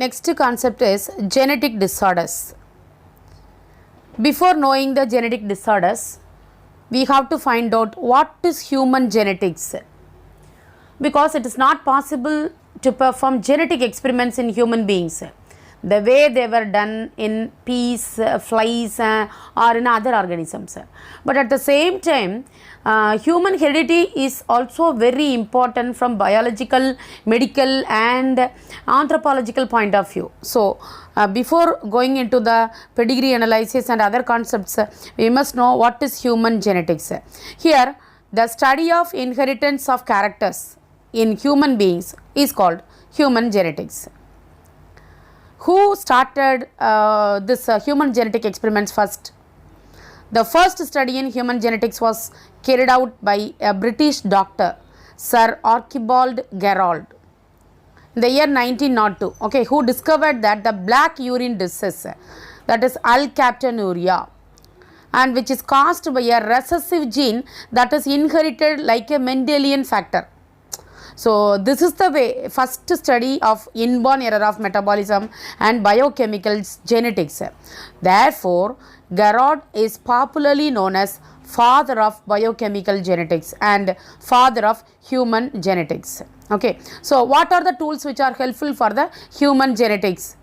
Next concept is genetic disorders. Before knowing the genetic disorders, we have to find out what is human genetics, because it is not possible to perform genetic experiments in human beings the way they were done in peas, flies or in other organisms. But at the same time, human heredity is also very important from biological, medical and anthropological point of view. So, before going into the pedigree analysis and other concepts, we must know what is human genetics. Here, the study of inheritance of characters in human beings is called human genetics. Who started this human genetic experiments first? The first study in human genetics was carried out by a British doctor, Sir Archibald Gerald, in the year 1902, who discovered that the black urine disease, that is alkaptonuria, and which is caused by a recessive gene that is inherited like a Mendelian factor. So, this is the way first study of inborn error of metabolism and biochemical genetics. Therefore, Gerard is popularly known as father of biochemical genetics and father of human genetics. So, what are the tools which are helpful for the human genetics?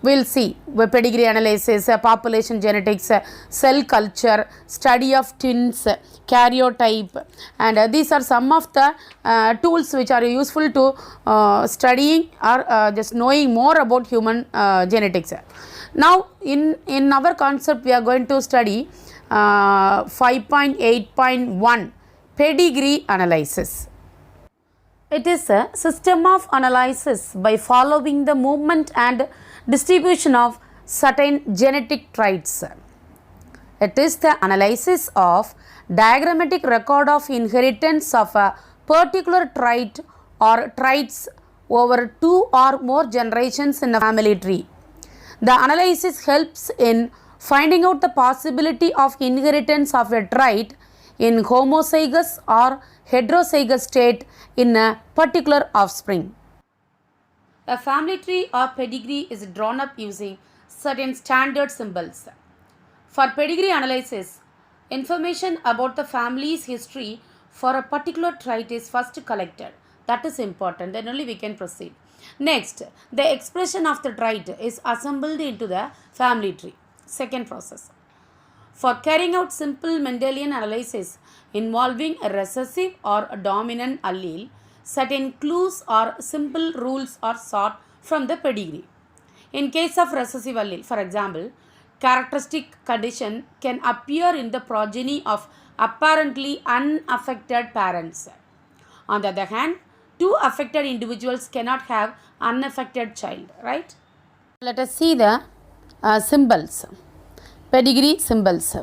We will see pedigree analysis, population genetics, cell culture, study of twins, karyotype, and these are some of the tools which are useful to studying or just knowing more about human genetics. Now, in our concept, we are going to study 5.8.1 pedigree analysis. It is a system of analysis by following the movement and distribution of certain genetic traits. It is the analysis of diagrammatic record of inheritance of a particular trait or traits over two or more generations in a family tree. The analysis helps in finding out the possibility of inheritance of a trait in homozygous or heterozygous state in a particular offspring. A family tree or pedigree is drawn up using certain standard symbols. For pedigree analysis, information about the family's history for a particular trait is first collected. That is important, then only we can proceed. Next, the expression of the trait is assembled into the family tree. Second process. For carrying out simple Mendelian analysis involving a recessive or a dominant allele, certain clues or simple rules are sought from the pedigree. In case of recessive allele, for example, characteristic condition can appear in the progeny of apparently unaffected parents. On the other hand, two affected individuals cannot have unaffected child, right? Let us see the symbols, pedigree symbols.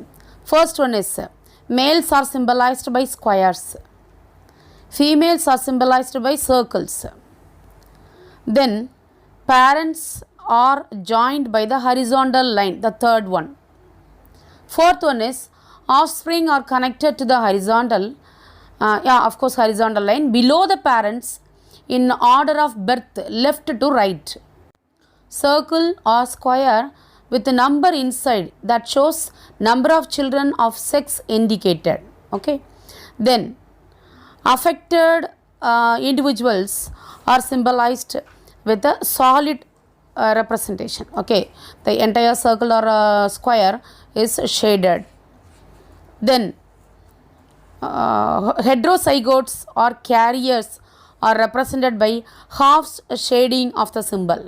First one is males are symbolized by squares. Females are symbolized by circles. Then parents are joined by the horizontal line, the third one. Fourth one is offspring are connected to the horizontal, horizontal line below the parents in order of birth, left to right. Circle or square with a number inside that shows number of children of sex indicated. Then affected individuals are symbolized with a solid representation. The entire circle or square is shaded. Then heterozygotes or carriers are represented by half shading of the symbol.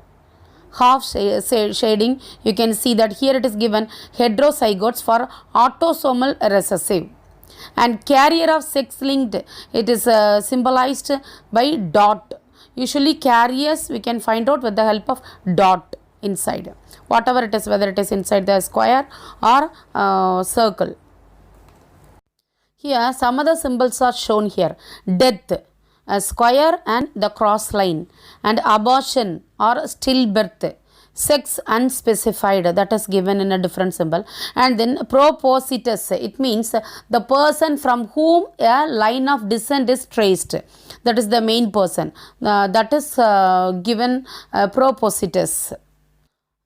Half shading, you can see that here it is given heterozygotes for autosomal recessive, and carrier of sex linked, it is symbolized by dot. Usually carriers we can find out with the help of dot inside, whatever it is, whether it is inside the square or circle. Here some other symbols are shown here: death, a square and the cross line, and abortion or stillbirth, sex unspecified, that is given in a different symbol. And then propositus, it means the person from whom a line of descent is traced, that is the main person, that is given propositus.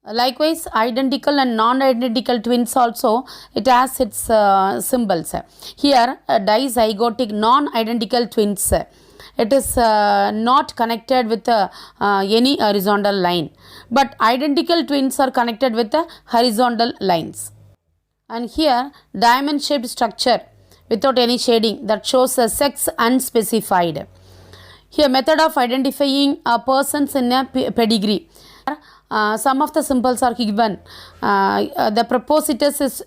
Likewise, identical and non-identical twins also, it has its symbols. Here dizygotic non-identical twins, it is not connected with any horizontal line, but identical twins are connected with the horizontal lines. And here diamond shaped structure without any shading, that shows a sex unspecified. Here method of identifying persons in a pedigree. Some of the symbols are given. The propositus is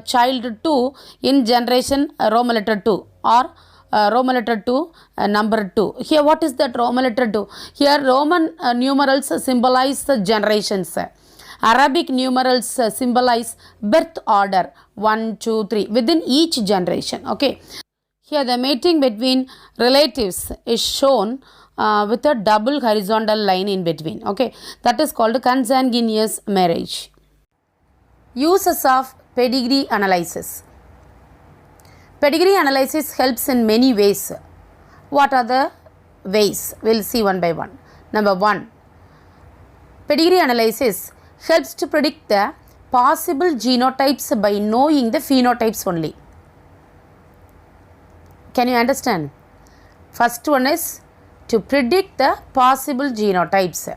child 2 in generation Roman letter 2, or Roman letter 2 number 2. Here what is that Roman letter 2? Here Roman numerals symbolize the generations. Arabic numerals symbolize birth order 1, 2, 3 within each generation. Okay. Here the mating between relatives is shown with a double horizontal line in between. Okay. That is called consanguineous marriage. Uses of pedigree analysis. Pedigree analysis helps in many ways. What are the ways? We will see one by one. Number 1. Pedigree analysis helps to predict the possible genotypes by knowing the phenotypes only. Can you understand? First one is to predict the possible genotypes.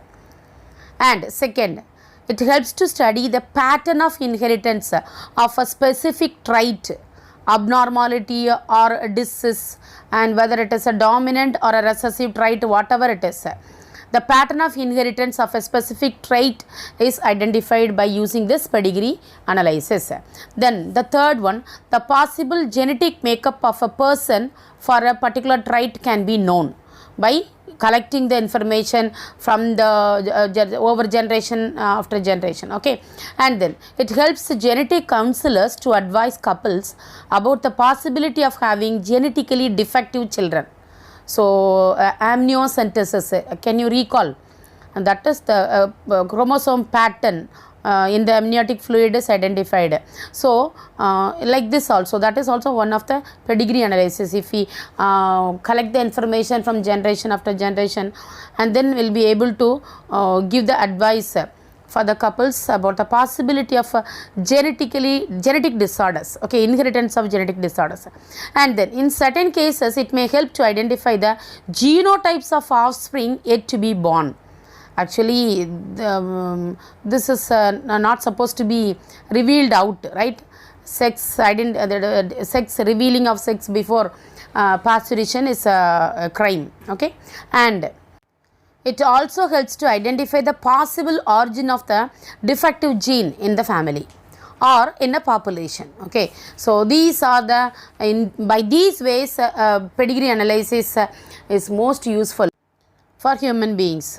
And second, it helps to study the pattern of inheritance of a specific trait, abnormality or disease, and whether it is a dominant or a recessive trait, whatever it is. The pattern of inheritance of a specific trait is identified by using this pedigree analysis. Then the third one, the possible genetic makeup of a person for a particular trait can be known by collecting the information from the over generation after generation. Okay. And then it helps genetic counselors to advise couples about the possibility of having genetically defective children. So amniocentesis, can you recall? And that is the chromosome pattern in the amniotic fluid is identified. So like this also, that is also one of the pedigree analysis. If we collect the information from generation after generation, and then we will be able to give the advice for the couples about the possibility of genetic disorders, okay, inheritance of genetic disorders. And then in certain cases it may help to identify the genotypes of offspring yet to be born. Actually this is not supposed to be revealed out, right? Sex revealing of sex before pasteurization is a crime. Okay. And it also helps to identify the possible origin of the defective gene in the family or in a population. Okay. So these are the, by these ways pedigree analysis is most useful for human beings.